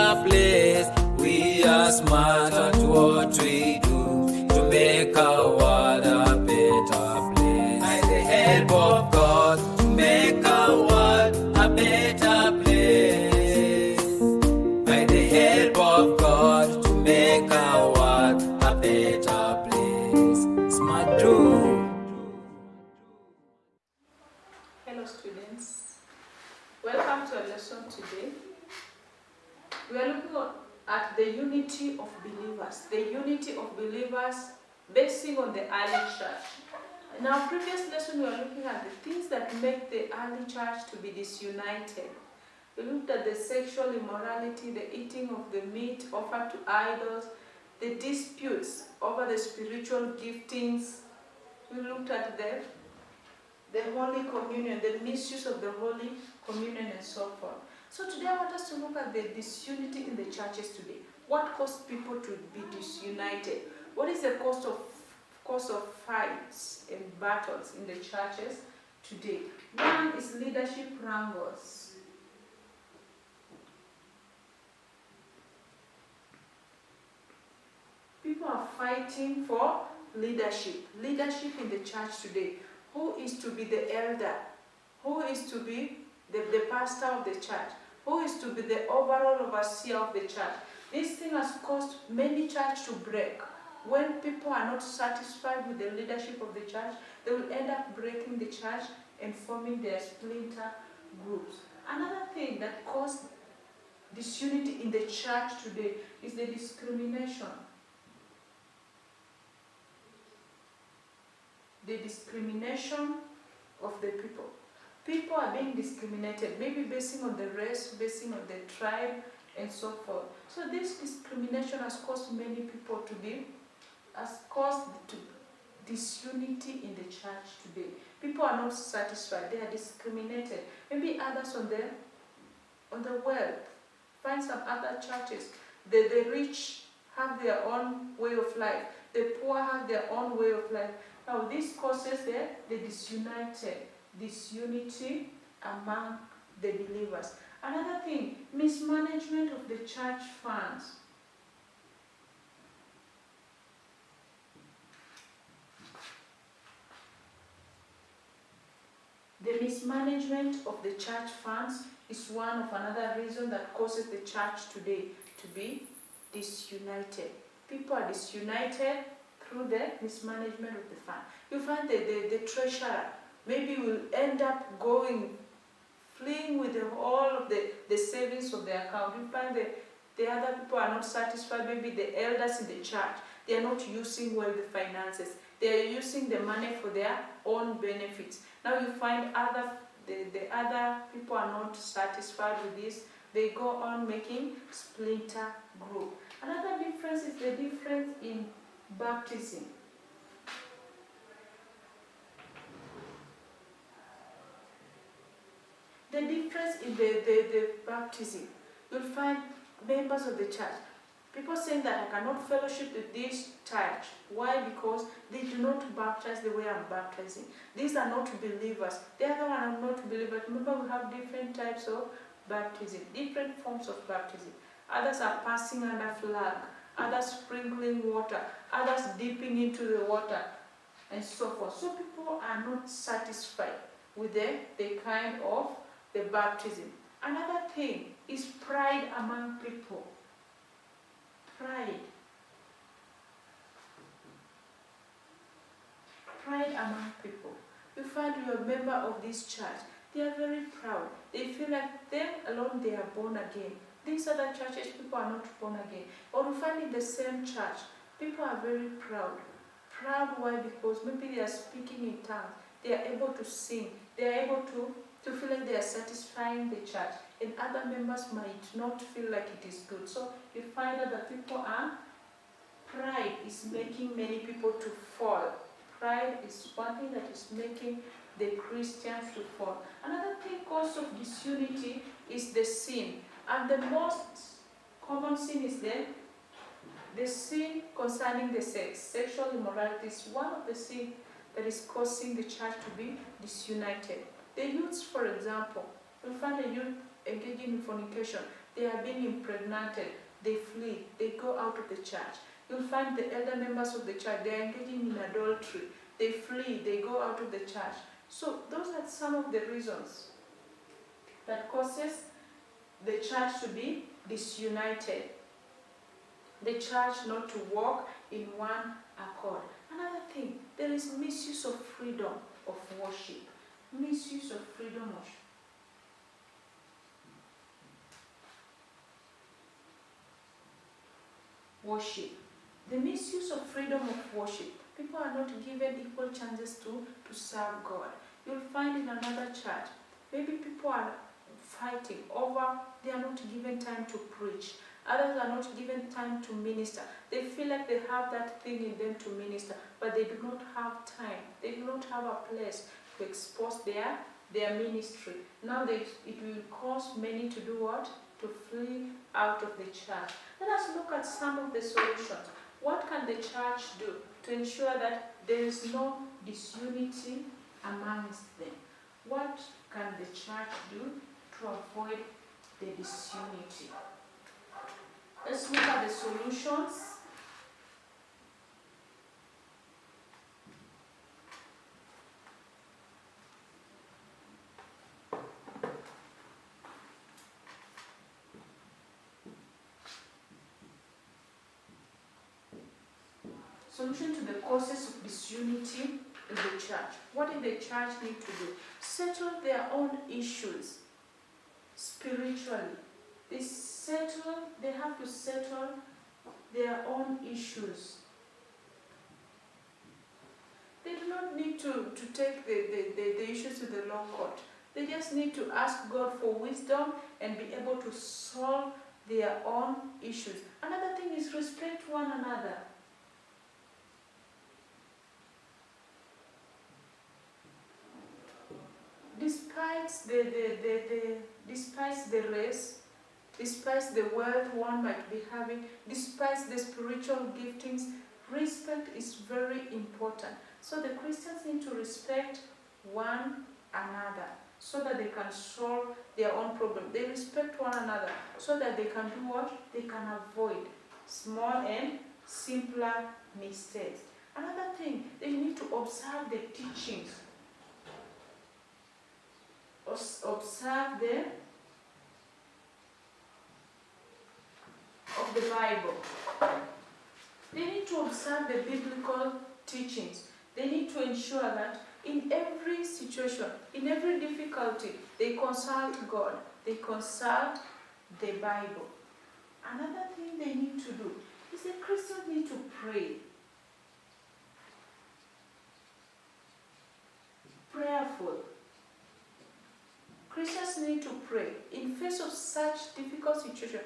better place. We are smart at what we do to make our world a better place. By the help of God, to make our world a better place. By the help of God, to make our world a better place. Smart do. Hello students, welcome to our lesson today. We are looking at the unity of believers. The unity of believers basing on the early church. In our previous lesson we were looking at the things that make the early church to be disunited. We looked at the sexual immorality, the eating of the meat offered to idols, the disputes over the spiritual giftings. We looked at the Holy Communion, the misuse of the Holy Communion and so forth. So today I want us to look at the disunity in the churches today. What caused people to be disunited? What is the cause of fights and battles in the churches today? One is leadership wrangles. People are fighting for leadership in the church today. Who is to be the elder? Who is to be the pastor of the church? Who is to be the overall overseer of the church? This thing has caused many churches to break. When people are not satisfied with the leadership of the church, they will end up breaking the church and forming their splinter groups. Another thing that caused disunity in the church today is the discrimination. The discrimination of the people. People are being discriminated, maybe basing on the race, basing on the tribe, and so forth. So this discrimination has caused many people to disunity in the church today. People are not satisfied, they are discriminated. Maybe others on the wealth. Find some other churches. The rich have their own way of life. The poor have their own way of life. Now this causes the disunity among the believers. Another thing, mismanagement of the church funds. The mismanagement of the church funds is one of another reason that causes the church today to be disunited. People are disunited through the mismanagement of the fund. You find the treasurer maybe will end up fleeing with all of the savings of the account. You find the other people are not satisfied, maybe the elders in the church, they are not using well the finances. They are using the money for their own benefits. Now you find the other people are not satisfied with this. They go on making splinter group. Another difference is the difference in baptism. The difference in the baptism. You'll find members of the church, people saying that I cannot fellowship with this church. Why? Because they do not baptize the way I'm baptizing. These are not believers. The other one are not believers. Remember, we have different types of baptism, different forms of baptism. Others are passing under flag, others sprinkling water, others dipping into the water, and so forth. So people are not satisfied with the kind of the baptism. Another thing is pride among people. Pride. Pride among people. You find you're a member of this church. They are very proud. They feel like them alone they are born again. These other churches, people are not born again. Or you find in the same church, people are very proud. Proud, why? Because maybe they are speaking in tongues. They are able to sing. They are able to feel like they are satisfying the church. And other members might not feel like it is good. So you find out that pride is making many people to fall. Pride is one thing that is making the Christians to fall. Another thing cause of disunity is the sin. And the most common sin is the sin concerning the sex. Sexual immorality is one of the sins that is causing the church to be disunited. The youths, for example, we find a youth engaging in fornication. they are being impregnated, they flee, they go out of the church. You'll find the elder members of the church, they are engaging in adultery, they flee, they go out of the church. So those are some of the reasons that causes the church to be disunited, the church not to walk in one accord. Another thing, there is misuse of freedom of worship. Misuse of freedom of worship. The misuse of freedom of worship. People are not given equal chances to serve God. You'll find in another church, maybe people are fighting over, they are not given time to preach. Others are not given time to minister. They feel like they have that thing in them to minister, but they do not have time. They do not have a place to expose their ministry. Now it will cause many to do what? To flee out of the church. Let us look at some of the solutions. What can the church do to ensure that there is no disunity amongst them? What can the church do to avoid the disunity? Let's look at the solutions. Solution to the causes of disunity in the church. What did the church need to do? Settle their own issues spiritually. They have to settle their own issues. They do not need to take the issues to the law court. They just need to ask God for wisdom and be able to solve their own issues. Another thing is respect one another. Despite the race, despite the wealth one might be having, despite the spiritual giftings, respect is very important. So the Christians need to respect one another so that they can solve their own problem. They respect one another so that they can do what? They can avoid small and simpler mistakes. Another thing, they need to observe the teachings. Observe of the Bible. They need to observe the biblical teachings. They need to ensure that in every situation, in every difficulty, they consult God. They consult the Bible. Another thing they need to do is that Christians need to pray. Prayerful. Christians need to pray in face of such difficult situations.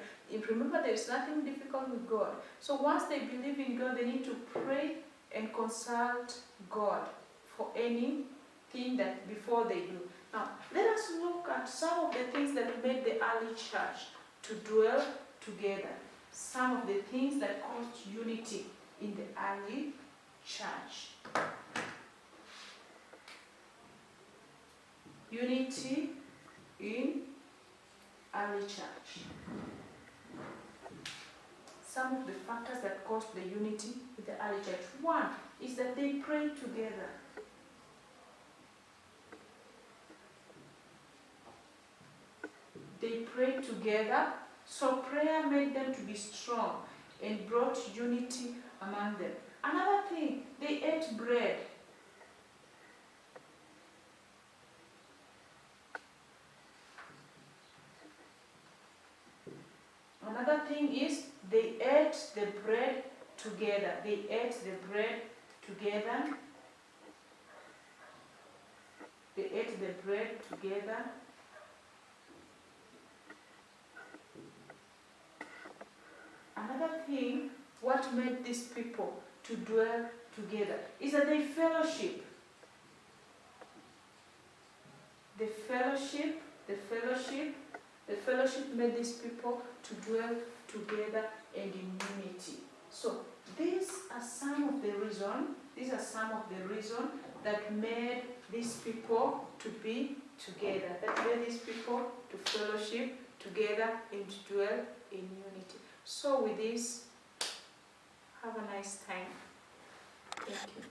Remember, there is nothing difficult with God. So once they believe in God, they need to pray and consult God for anything that before they do. Now, let us look at some of the things that made the early church to dwell together. Some of the things that caused unity in the early church. Unity in early church. Some of the factors that caused the unity with the early church. One is that they prayed together. They prayed together, so prayer made them to be strong and brought unity among them. Another thing, they ate bread. Another thing is they ate the bread together. They ate the bread together. They ate the bread together. Another thing, what made these people to dwell together is that they fellowship. The fellowship made these people to dwell together and in unity. So these are some of the reasons that made these people to be together, that made these people to fellowship together and dwell in unity. So with this, have a nice time. Thank you.